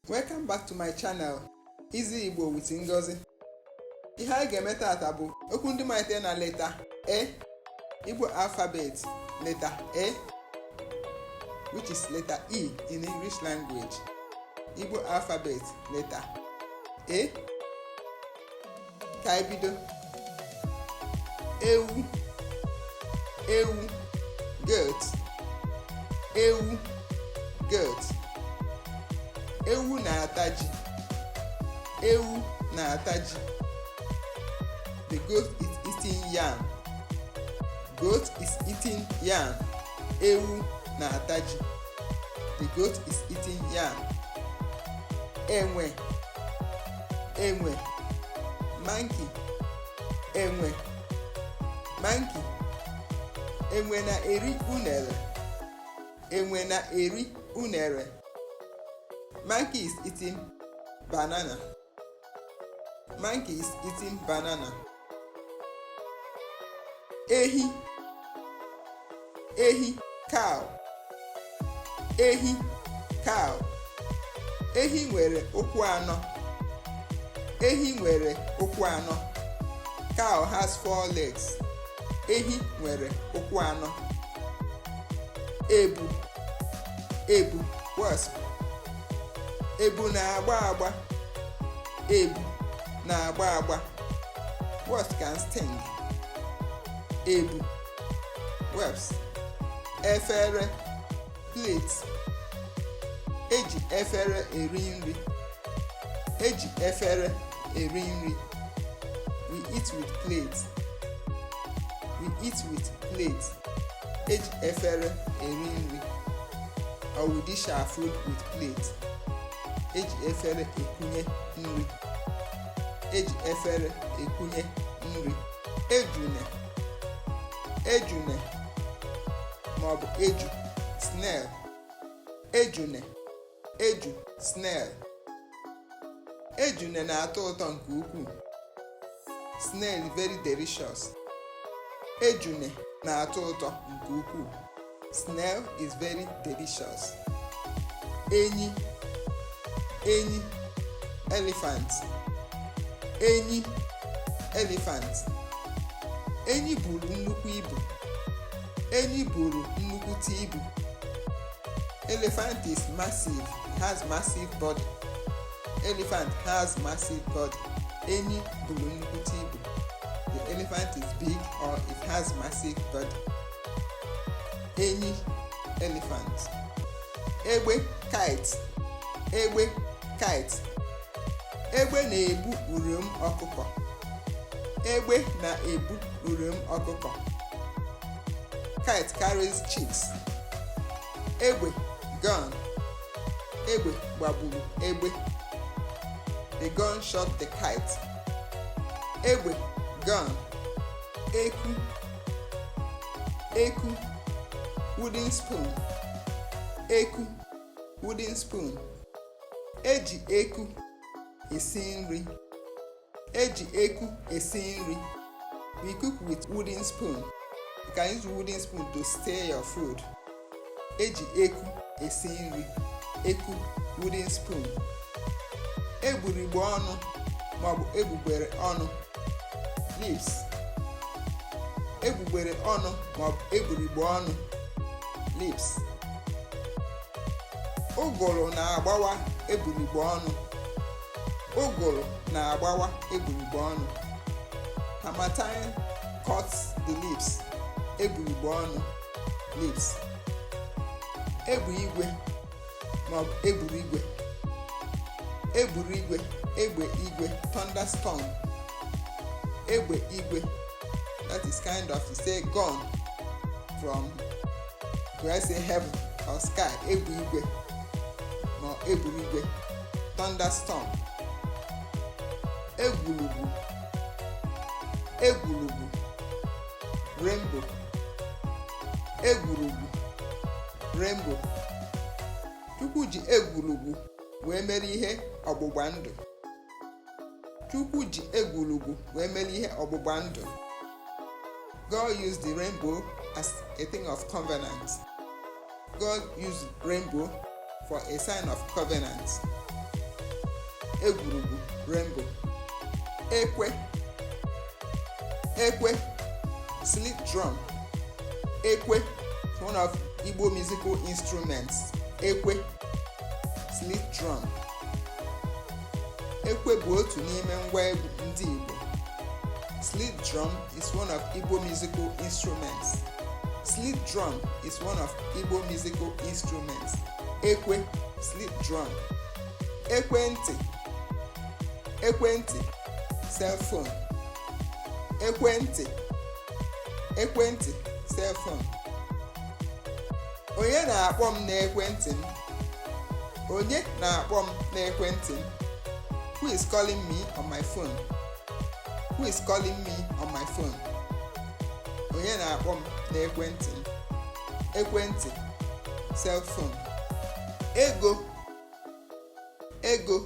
Welcome back to my channel, Easy Igbo with Ngozi. Ihe anyị ga-eme tata bụ okwu ndị malite na leta A, Igbo alphabet, letter A, which is letter E in English language. Igbo alphabet, letter A. Ka anyị bido. Ewu, ewu, goat. Ewu, goat. Ewu na-ata ji. Ewu na-ata ji. The goat is eating yam. Goat is eating yam. Ewu na-ata ji. The goat is eating yam. Enwe, enwe, monkey. Enwe, monkey. Enwe na-eri unere. Enwe na-eri unere. Monkey is eating banana. Monkey is eating banana. Ehi, ehi, cow. Ehi, cow. Ehi nwere ụkwụ anọ. Ehi nwere ụkwụ anọ. Cow has 4 legs. Ehi nwere ụkwụ anọ. Ebu, ebu, wasp. Ebu na-agba agba. Ebu na-agba agba. Wasp can sting. Ebu, wasps. Efere, plate. Eji efere eri nri. Eji efere eri nri. We eat with plate. We eat with plate. Eji efere eri nri. Or we dish our food with plate. Eji efere ekunye nri. Eji efere ekunye nri. Ejune, ejune, maọbụ eju, snail. Ejune, eju, snail. Ejune na-atọ ụtọ nke ukwuu. Snail very delicious. Ejune na-atọ ụtọ nke ukwuu. Snail is very delicious. Enyi, enyi, elephant. Enyi, elephant. Enyi buru nnukwu ibu. Enyi buru nnukwute ibu. Elephant is massive. It has massive body. Elephant has massive body. Enyi buru nnukwute ibu. The elephant is big or it has massive body. Enyi, elephant. Egbe, kite. Egbe, kite. Egbe na-ebu urim ọkụkọ. Egbe na-ebu urim ọkụkọ. Kite carries chicks. Egbe, gun. Egbe gbagburu egbe. The gun shot the kite. Egbe, gun. Eku, eku, wooden spoon. Eku, wooden spoon. Eji eku esi nri. Eji eku esi nri. We cook with wooden spoon. You can use wooden spoon to stir your food. Eji eku esi nri. Eku, wooden spoon. Egburigbo ọnụ maọbụ egbugbere ọnụ. Lips. Egbugbere ọnụ maọbụ egburigbo ọnụ. Lips. Ụgụrụ na-agbawa egburigbo ọnụ. Ụgụrụ na-agbawa egburigbo ọnụ. Harmattan cuts the lips. Egburigbo ọnụ. Lips. Egbe igwe maọbụ egburu igwe. Egburu igwe, egbe igwe, thunderstorm. Egbe igwe, that is kind of, you say, gone from, do I say heaven or sky? Egbe igwe ma egburu igwe, thunderstorm. Egwulugwu, egwulugwu, rainbow. Egwulugwu, rainbow. Chukwu ji egwulugwu wee mere ihe ọgbụgba ndụ. Chukwu ji egwulugwu wee mere ihe ọgbụgba ndụ. God used the rainbow as a thing of covenant. God used rainbow for a sign of covenant. egwurugwu rainbow. Ekwe, ekwe, slip drum. Ekwe, one of Igbo musical instruments. Ekwe, slip drum. Ekwe bụ otu n'ime ngwa egwu ndị Igbo. Slip drum is one of Igbo musical instruments. Slip drum is one of Igbo musical instruments. Ekwe, slip drum. Ekwentị, ekwentị, cell phone. Ekwentị, ekwentị, cell phone. Onye na-akpọ m n'ekwentị m? Onye na-akpọ m n'ekwentị m? Who is calling me on my phone? Who is calling me on my phone? Onye na-akpọ m n'ekwentị m? Ekwentị, cell phone. Ego, ego,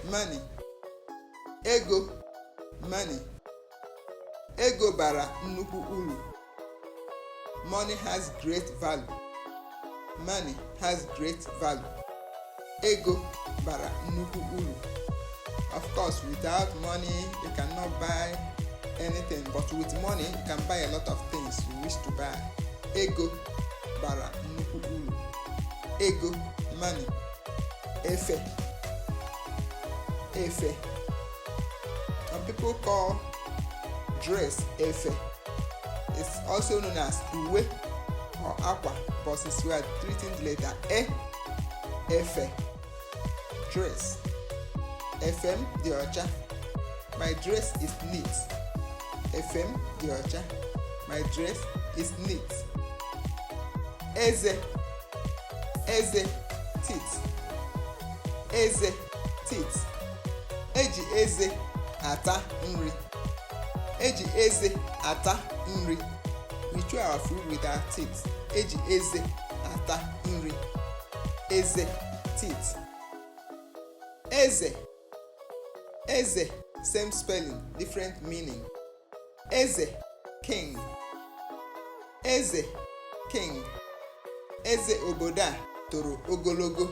money. Ego, money. Ego bara nnukwu uru. Money has great value. Money has great value. Ego bara nnukwu uru. Of course, without money you cannot buy anything, but with money you can buy a lot of things you wish to buy. Ego bara nnukwu uru. Ego, money. Efe, efe. Some people call dress efe. It's also known as uwe or aqua, but since we are treating the letter e, efe, dress. Efem dị ọcha, my dress is neat. Efem dị ọcha, my dress is neat. Eze, eze, teeth. Eze, teeth. Eji eze ata nri. Eji eze ata nri. We chew our food with our teeth. Eji eze ata nri. Eze, teeth. Eze, eze, same spelling, different meaning. Eze, king. Eze, king. Eze obodo a toro ogologo.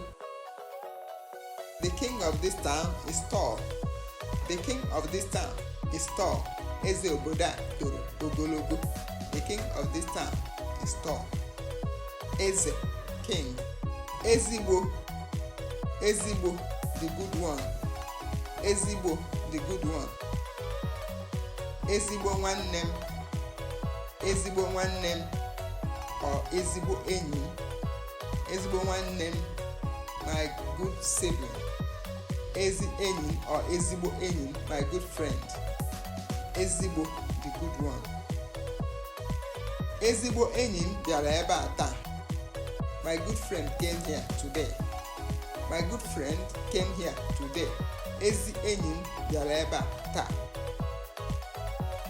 The king of this town is tall. The king of this town is tall. Eze obodo a toro ogologo. The king of this town is tall. Eze, king. Ezigbo, ezigbo, the good one. Ezigbo, the good one. Ezigbo nwanne m. Ezigbo nwanne m or ezigbo enyi m. Ezigbo nwanne m, my good sibling. Ezi enyi or ezigbo enyi, my good friend. Ezigbo, the good one. Ezigbo enyi m bịara ebe a taa. My good friend came here today. My good friend came here today. Ezi enyi m bịara ebe a taa.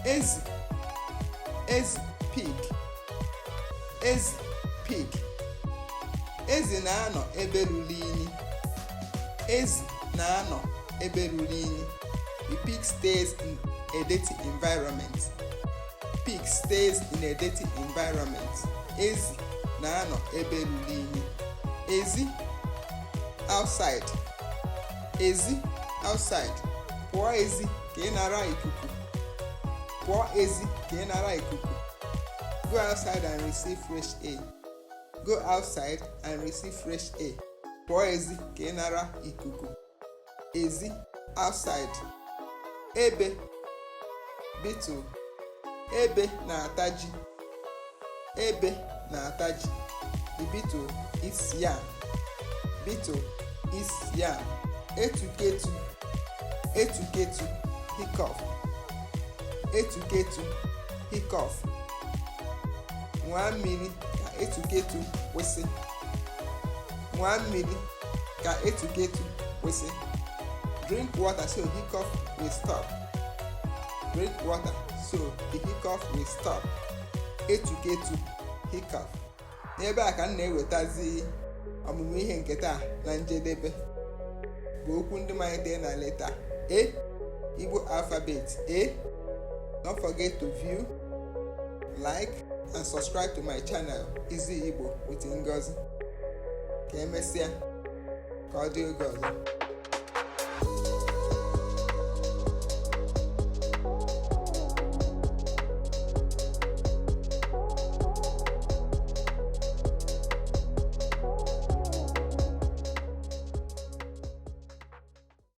Ezi, ezi, pig. Ezi, pig. Ezi na-anọ ebe ruru unyi. Ezi na-anọ ebe ruru unyi. The pig stays in a dirty environment. Pig stays in a dirty environment. Ezi na-anọ ebe ruru unyi. Ezi, outside. Ezi, outside. Pụọ ezi ka ị nara ikuku. Pụọ ezi ka ị nara ikuku. Go outside and receive fresh air. Go outside and receive fresh air. Pụọ ezi ka ị nara ikuku. Ezi, outside. Ebe, beetle. Ebe na-ata ji. Ebe na-ata ji. The beetle eats yam. Beetle eats yam. Etuketu, etuketu, hiccup. Etuketu, hiccup. Nwa mmiri ka etuketu kwụsị. Nwa mmiri ka etuketu kwụsị. Drink water so hiccup will stop. Drink water so the hiccup will stop. Etuketu, hiccup. N'ebe a ka m na-ewetazi ọmụmụ ihe nke taa na njedebe. Bụ okwu ndị malitere na leta A, Igbo alphabet A. Don't forget to view, like, and subscribe to my channel, Easy Igbo with Ngozi. Ka emesịa, ka ọ dị oge ọzọ.